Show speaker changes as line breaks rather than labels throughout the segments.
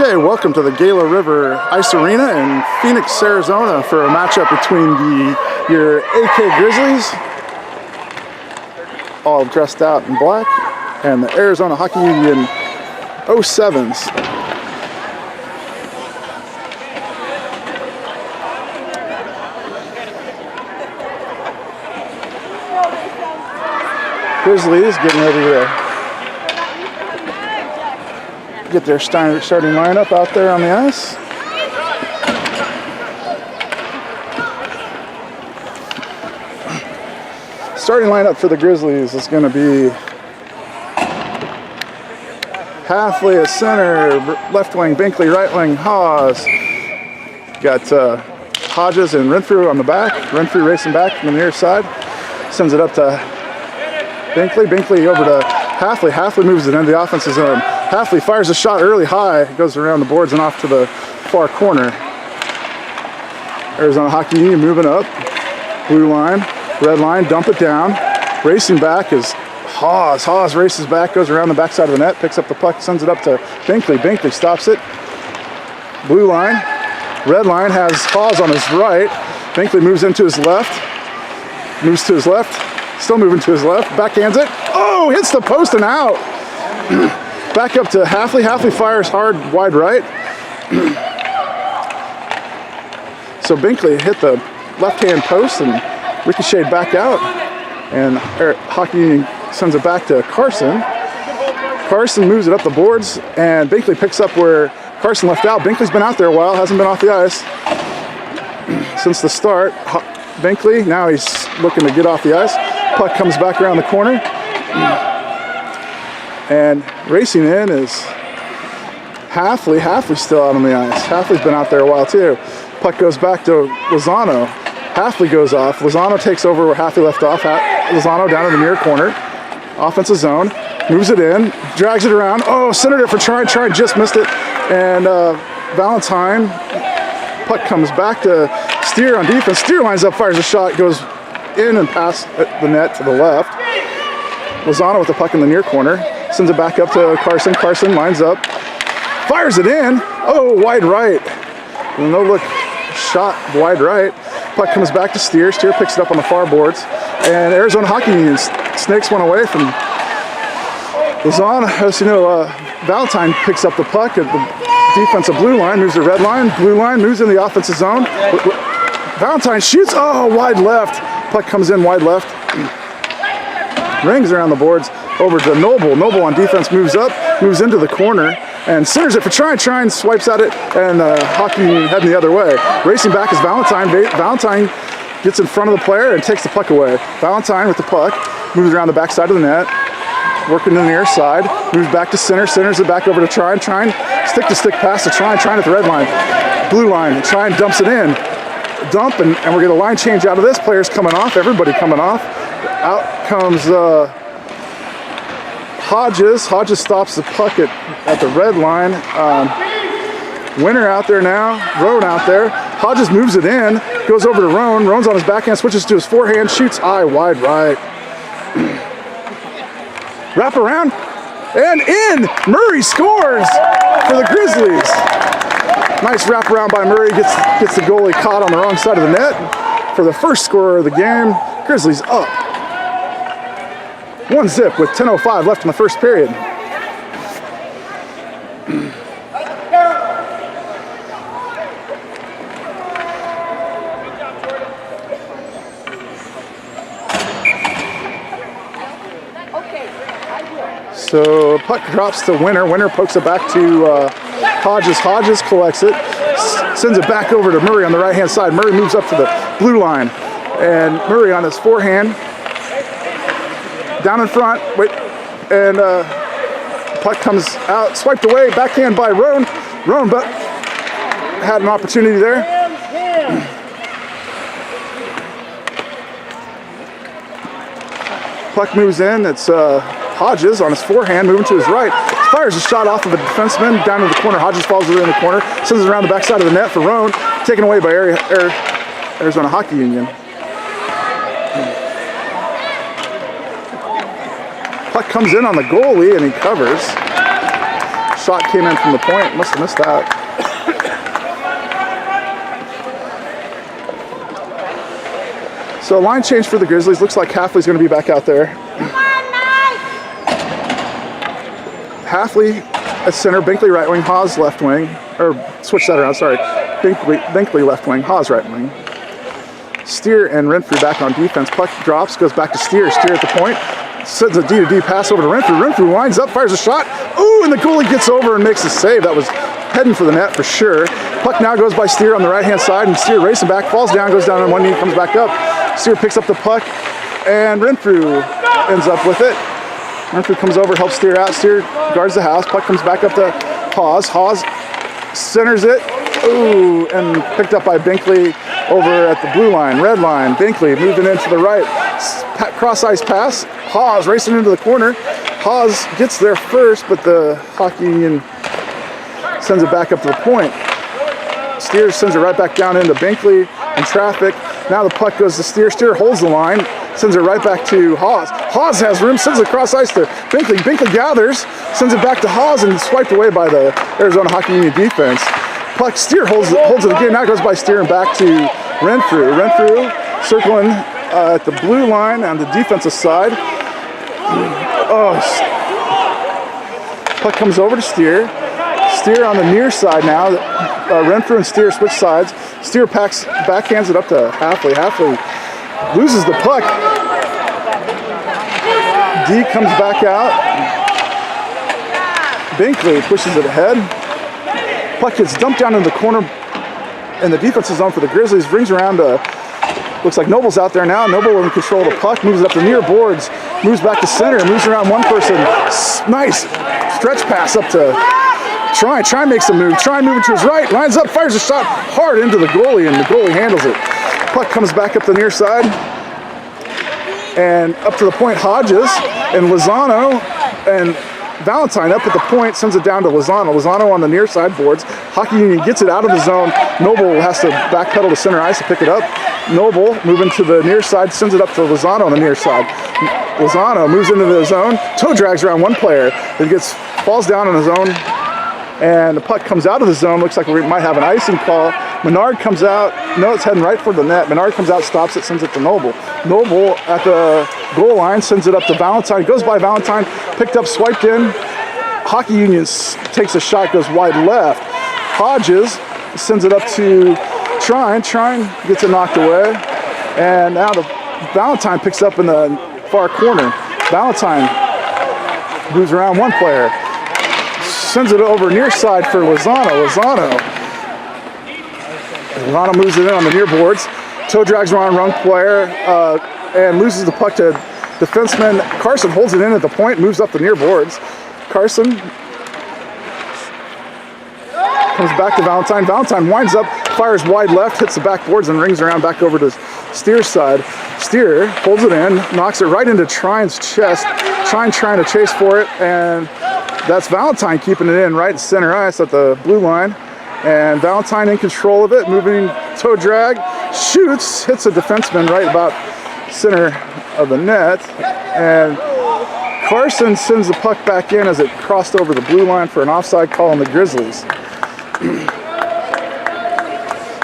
Okay, welcome to the Gila River Ice Arena in Phoenix, Arizona for a matchup between your AK Grizzlies, all dressed out in black, and the Arizona Hockey Union 07s. Grizzlies getting ready to get their starting lineup out there on the ice. Starting lineup for the Grizzlies is going to be Halfley at center, left wing Binkley, right wing Haas. Got Hodges and Renfrew on the back. Renfrew racing back from the near side. Sends it up to Binkley. Binkley over to Halfley. Halfley moves it into the offensive zone. Halfley fires a shot early high, goes around the boards and off to the far corner. Arizona Hockey Union moving up. Blue line, red line, dump it down. Racing back is Haas. Haas races back, goes around the backside of the net, picks up the puck, sends it up to Binkley. Binkley stops it. Blue line, red line has Haas on his right. Binkley moves into his left. Moves to his left. Still moving to his left. Backhands it. Oh, hits the post and out. Back up to Halfley. Halfley fires hard, wide right. So Binkley hit the left-hand post and ricocheted back out. And Hockey Union sends it back to Carson. Carson moves it up the boards, and Binkley picks up where Carson left out. Binkley's been out there a while, hasn't been off the ice since the start. Binkley, now he's looking to get off the ice. Puck comes back around the corner. And racing in is Halfley. Halfley's still out on the ice. Halfley's been out there a while too. Puck goes back to Lozano. Halfley goes off. Lozano takes over where Halfley left off. Lozano down in the near corner. Offensive zone. Moves it in. Drags it around. Oh, centered it for Trine. Trine just missed it. And Valentine. Puck comes back to Steer on defense. Steer lines up, fires a shot, goes in and past the net to the left. Lozano with the puck in the near corner. Sends it back up to Carson. Carson lines up. Fires it in. Oh, wide right. No look shot wide right. Puck comes back to Steer. Steer picks it up on the far boards. And Arizona Hockey Union snakes one away from Lozano. Valentine picks up the puck at the defensive blue line. Moves the red line. Blue line moves in the offensive zone. Valentine shoots. Oh, wide left. Puck comes in wide left. Rings around the boards. Over to Noble. Noble on defense moves up, moves into the corner, and centers it for Trine. Trine swipes at it, and Hockey heading the other way. Racing back is Valentine. Valentine gets in front of the player and takes the puck away. Valentine with the puck, moves around the backside of the net, working to the near side, moves back to center, centers it back over to Trine. Trine, stick-to-stick pass to Trine. Trine at the red line. Blue line, Trine dumps it in. Dump, and we're going to line change out of this. Players coming off, everybody coming off. Out comes Hodges. Hodges stops the puck at the red line. Winner out there now. Roan out there. Hodges moves it in. Goes over to Roan. Roan's on his backhand. Switches to his forehand. Shoots high, wide right. Wrap around. And in. Murray scores for the Grizzlies. Nice wrap around by Murray. Gets the goalie caught on the wrong side of the net for the first score of the game. Grizzlies up 1-0 with 10:05 left in the first period. So puck drops to Winner. Winner pokes it back to Hodges. Hodges collects it, sends it back over to Murray on the right-hand side. Murray moves up to the blue line, and Murray on his forehand. Down in front, and puck comes out, swiped away, backhand by Roan. Roan, but had an opportunity there. Puck moves in, it's Hodges on his forehand, moving to his right. Fires a shot off of a defenseman down to the corner. Hodges falls in the corner, sends it around the backside of the net for Roan, taken away by Arizona Hockey Union. Puck comes in on the goalie and he covers. shot came in from the point. Must have missed that. So line change for the Grizzlies. Looks like Halfley's going to be back out there. Halfley at center, Binkley right wing, Haas left wing. Or switch that around, sorry. Binkley left wing, Haas right wing. Steer and Renfrew back on defense. Puck drops, goes back to Steer. Steer at the point. Sends a D-to-D pass over to Renfrew. Renfrew winds up, fires a shot. Ooh, and the goalie gets over and makes a save. That was heading for the net for sure. Puck now goes by Steer on the right-hand side, and Steer racing back, falls down, goes down on one knee, comes back up. Steer picks up the puck, and Renfrew ends up with it. Renfrew comes over, helps Steer out. Steer guards the house. Puck comes back up to Haas. Haas centers it. Ooh, and picked up by Binkley over at the blue line, red line. Binkley moving in to the right. Cross-ice pass. Haas racing into the corner. Haas gets there first, but the Hockey Union sends it back up to the point. Steer sends it right back down into Binkley in traffic. Now the puck goes to Steer. Steer holds the line, sends it right back to Haas. Haas has room, sends it across ice to Binkley. Binkley gathers, sends it back to Haas, and swiped away by the Arizona Hockey Union defense. Puck, Steer holds it again. Now goes by Steer and back to Renfrew. Renfrew circling at the blue line on the defensive side. Oh, puck comes over to Steer. Steer on the near side now. Renfrew and Steer switch sides. Steer backhands it up to Halfley. Halfley loses the puck. D comes back out. Binkley pushes it ahead. Puck gets dumped down in the corner in the defensive zone for the Grizzlies. Rings around to, looks like Noble's out there now. Noble in control of the puck. Moves it up to near boards. Moves back to center. Moves around one person. Nice stretch pass up to Try makes a move. Try moving to his right. Lines up, fires a shot hard into the goalie, and the goalie handles it. Puck comes back up the near side. And up to the point, Hodges and Lozano and Valentine up at the point, sends it down to Lozano. Lozano on the near side boards. Hockey Union gets it out of the zone. Noble has to backpedal to center ice to pick it up. Noble moving to the near side, sends it up to Lozano on the near side. Lozano moves into the zone, toe drags around one player, then falls down on his own, and the puck comes out of the zone. Looks like we might have an icing call. Menard comes out. No, it's heading right for the net. Menard comes out, stops it, sends it to Noble. Noble at the goal line sends it up to Valentine. Goes by Valentine, picked up, swiped in. Hockey Union takes a shot, goes wide left. Hodges sends it up to Trine. Trine gets it knocked away. And now the Valentine picks up in the far corner. Valentine moves around one player. Sends it over near side for Lozano. Lozano moves it in on the near boards. Toe drags around one player and loses the puck to defenseman Carson. Holds it in at the point, moves up the near boards. Carson comes back to Valentine. Valentine winds up, fires wide left, hits the backboards, and rings around back over to Steer's side. Steer holds it in, knocks it right into Trine's chest. Trine trying to chase for it, and that's Valentine keeping it in right center ice at the blue line. And Valentine in control of it, moving toe drag, shoots, hits a defenseman right about center of the net. And Carson sends the puck back in as it crossed over the blue line for an offside call on the Grizzlies.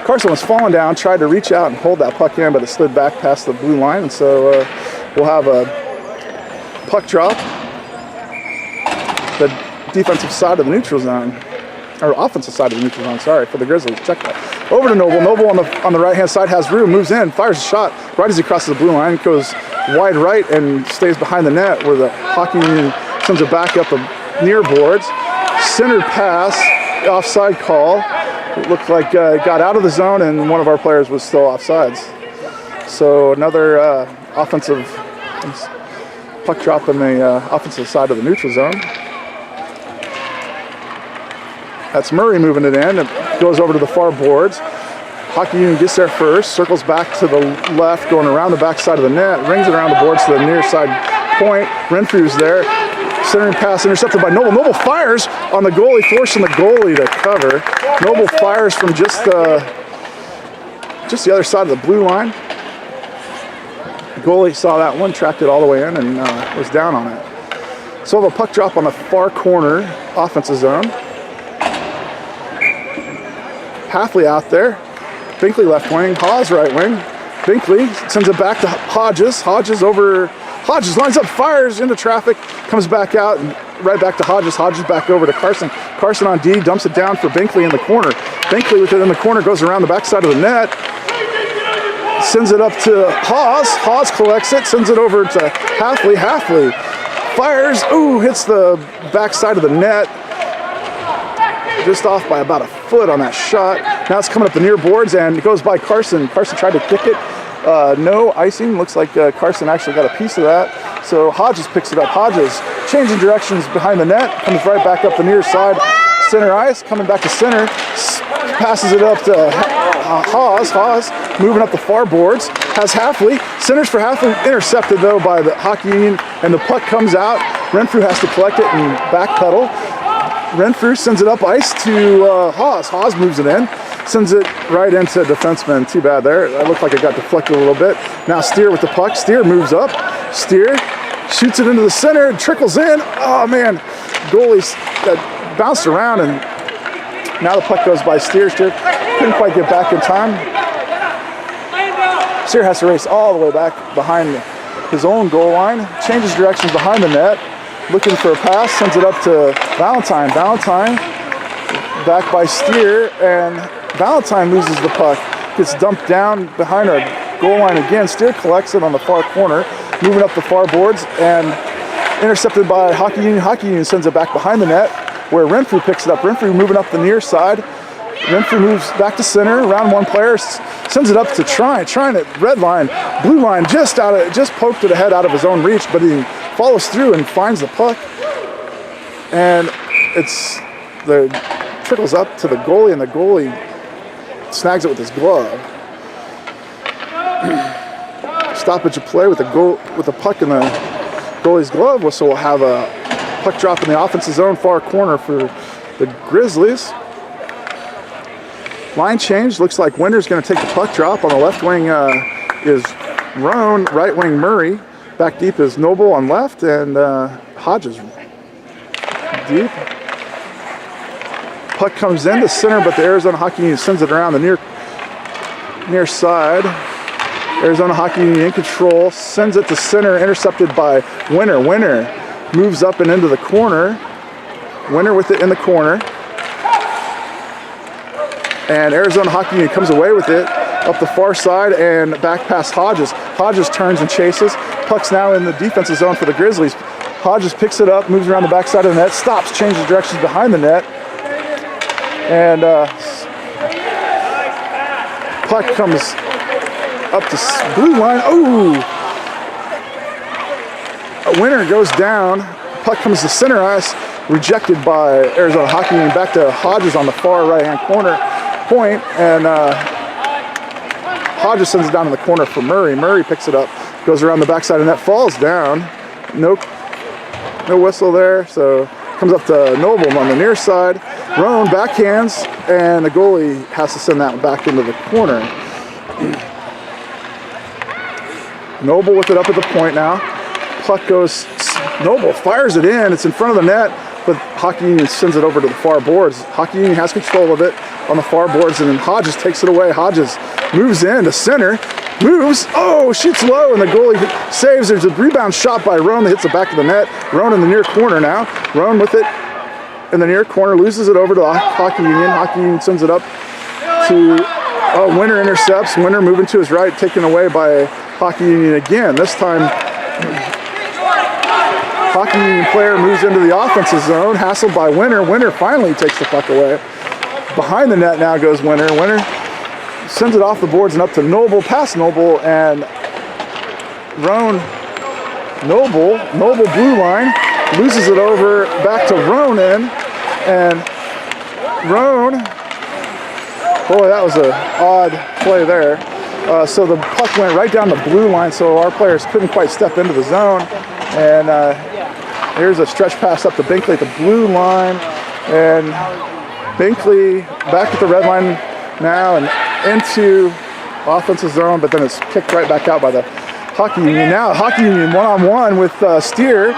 Carson was falling down, tried to reach out and hold that puck in, but it slid back past the blue line. And so we'll have a puck drop. The defensive side of the neutral zone, or offensive side of the neutral zone, sorry, for the Grizzlies. Check that. Over to Noble. Noble on the right-hand side has room, moves in, fires a shot right as he crosses the blue line, goes wide right and stays behind the net where the Hockey Union sends it back up the near boards. Centered pass, offside call. It looked like it got out of the zone and one of our players was still offsides. So another offensive puck drop in the offensive side of the neutral zone. That's Murray moving it in. It goes over to the far boards. Hockey Union gets there first, circles back to the left, going around the back side of the net, rings it around the boards to the near side point. Renfrew's there. Centering pass intercepted by Noble. Noble fires on the goalie, forcing the goalie to cover. Noble fires from just the other side of the blue line. The goalie saw that one, tracked it all the way in, and was down on it. So we'll have a puck drop on the far corner, offensive zone. Halfley out there. Binkley left wing, Hawes right wing. Binkley sends it back to Hodges. Hodges lines up, fires into traffic, comes back out, and right back to Hodges. Hodges back over to Carson. Carson on D, dumps it down for Binkley in the corner. Binkley with it in the corner, goes around the backside of the net. Sends it up to Hawes. Hawes collects it, sends it over to Halfley. Halfley fires, ooh, hits the backside of the net. Just off by about a foot on that shot. Now it's coming up the near boards and it goes by Carson. Carson tried to kick it. No icing. Looks like Carson actually got a piece of that. So Hodges picks it up. Hodges changing directions behind the net. Comes right back up the near side. Center ice. Coming back to center. Passes it up to Hawes. Hawes moving up the far boards. Has Halfley. Centers for Halfley. Intercepted though by the Hockey Union. And the puck comes out. Renfrew has to collect it and backpedal. Renfrew sends it up ice to Hawes. Hawes moves it in. Sends it right into defenseman. Too bad there. That looked like it got deflected a little bit. Now Steer with the puck. Steer moves up. Steer shoots it into the center. Trickles in. Oh man. Goalie's bounced around and now the puck goes by Steer. Steer couldn't quite get back in time. Steer has to race all the way back behind his own goal line. Changes directions behind the net. Looking for a pass. Sends it up to Valentine. Valentine back by Steer, and Valentine loses the puck. Gets dumped down behind our goal line again. Steer collects it on the far corner, moving up the far boards, and intercepted by Hockey Union. Hockey Union sends it back behind the net, where Renfrew picks it up. Renfrew moving up the near side. Renfrew moves back to center, around one player, sends it up to Trine at red line, blue line, just poked it ahead out of his own reach, but he follows through and finds the puck, and trickles up to the goalie, and the goalie snags it with his glove. Stoppage of play with the puck in the goalie's glove, so we'll have a puck drop in the offensive zone far corner for the Grizzlies. Line change, looks like Winter's going to take the puck drop. On the left wing is Roan, right wing Murray. Back deep is Noble on left, and Hodges deep. Puck comes into center, but the Arizona Hockey Union sends it around the near side. Arizona Hockey Union in control, sends it to center, intercepted by Winter. Winter moves up and into the corner. Winter with it in the corner. And Arizona Hockey Union comes away with it up the far side and back past Hodges. Hodges turns and chases. Puck's now in the defensive zone for the Grizzlies. Hodges picks it up, moves around the backside of the net, stops, changes directions behind the net. And puck comes up to blue line. Ooh! A Winner goes down. Puck comes to center ice, rejected by Arizona Hockey Union. Back to Hodges on the far right-hand corner point, and Hodges sends it down in the corner for Murray. Murray picks it up, goes around the backside of the net, falls down. No whistle there, so comes up to Noble on the near side. Roan backhands, and the goalie has to send that one back into the corner. Noble with it up at the point now. Puck goes, Noble fires it in, it's in front of the net, but Hockey Union sends it over to the far boards. Hockey Union has control of it on the far boards, and then Hodges takes it away. Hodges moves in to center, moves, shoots low, and the goalie saves. There's a rebound shot by Roan that hits the back of the net. Roan in the near corner now. Roan with it in the near corner, loses it over to Hockey Union. Hockey Union sends it up to Winter, intercepts. Winter moving to his right, taken away by Hockey Union again. This time, Hockey Union player moves into the offensive zone, hassled by Winter. Winter finally takes the puck away. Behind the net now goes Winter. Winter sends it off the boards and up to Noble, past Noble, and Roan. Noble blue line, loses it over back to Ronan, and Roan, boy, that was an odd play there. So the puck went right down the blue line, so our players couldn't quite step into the zone, and here's a stretch pass up to Binkley at the blue line, and Binkley back at the red line now and into offensive zone, but then it's kicked right back out by the Hockey Union. Now Hockey Union one-on-one with Steer.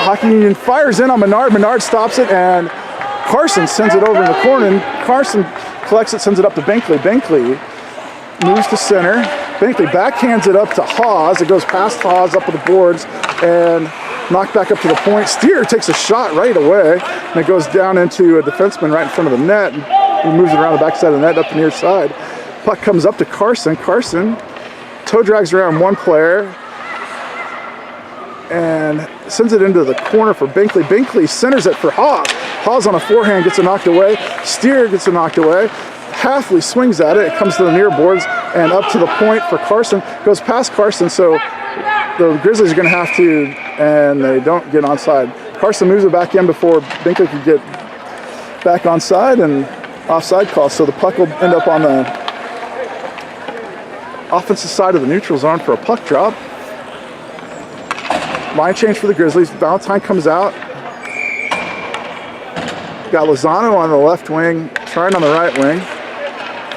Hockey Union fires in on Menard. Menard stops it, and Carson sends it over in the corner. And Carson collects it, sends it up to Binkley. Binkley moves to center. Binkley backhands it up to Hawes. It goes past Hawes up to the boards and knocked back up to the point. Steer takes a shot right away, and it goes down into a defenseman right in front of the net. He moves it around the backside of the net up the near side. Puck comes up to Carson. Carson toe drags around one player and sends it into the corner for Binkley. Binkley centers it for Hawes. Hawes on a forehand gets it knocked away. Steer gets it knocked away. Halfley swings at it. It comes to the near boards and up to the point for Carson. Goes past Carson, so the Grizzlies are going to have to, and they don't get onside. Carson moves it back in before Binkley could get back onside, and offside call. So the puck will end up on the offensive side of the neutral zone for a puck drop. Line change for the Grizzlies. Valentine comes out. Got Lozano on the left wing, Trine on the right wing.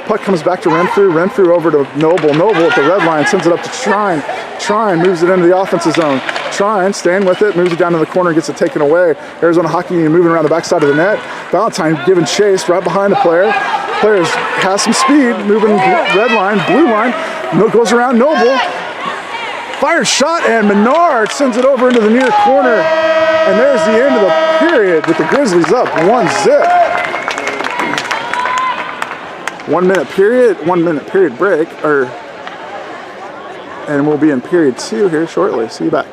Puck comes back to Renfrew. Renfrew over to Noble. Noble at the red line sends it up to Trine. Trine moves it into the offensive zone. Trine staying with it, moves it down to the corner, gets it taken away. Arizona Hockey Union moving around the backside of the net. Valentine giving chase right behind the player. Player has some speed, moving red line, blue line. Goes around Noble. Fires shot, and Menard sends it over into the near corner. And there's the end of the period with the Grizzlies up 1-0. 1 minute period break, and we'll be in period 2 here shortly. See you back.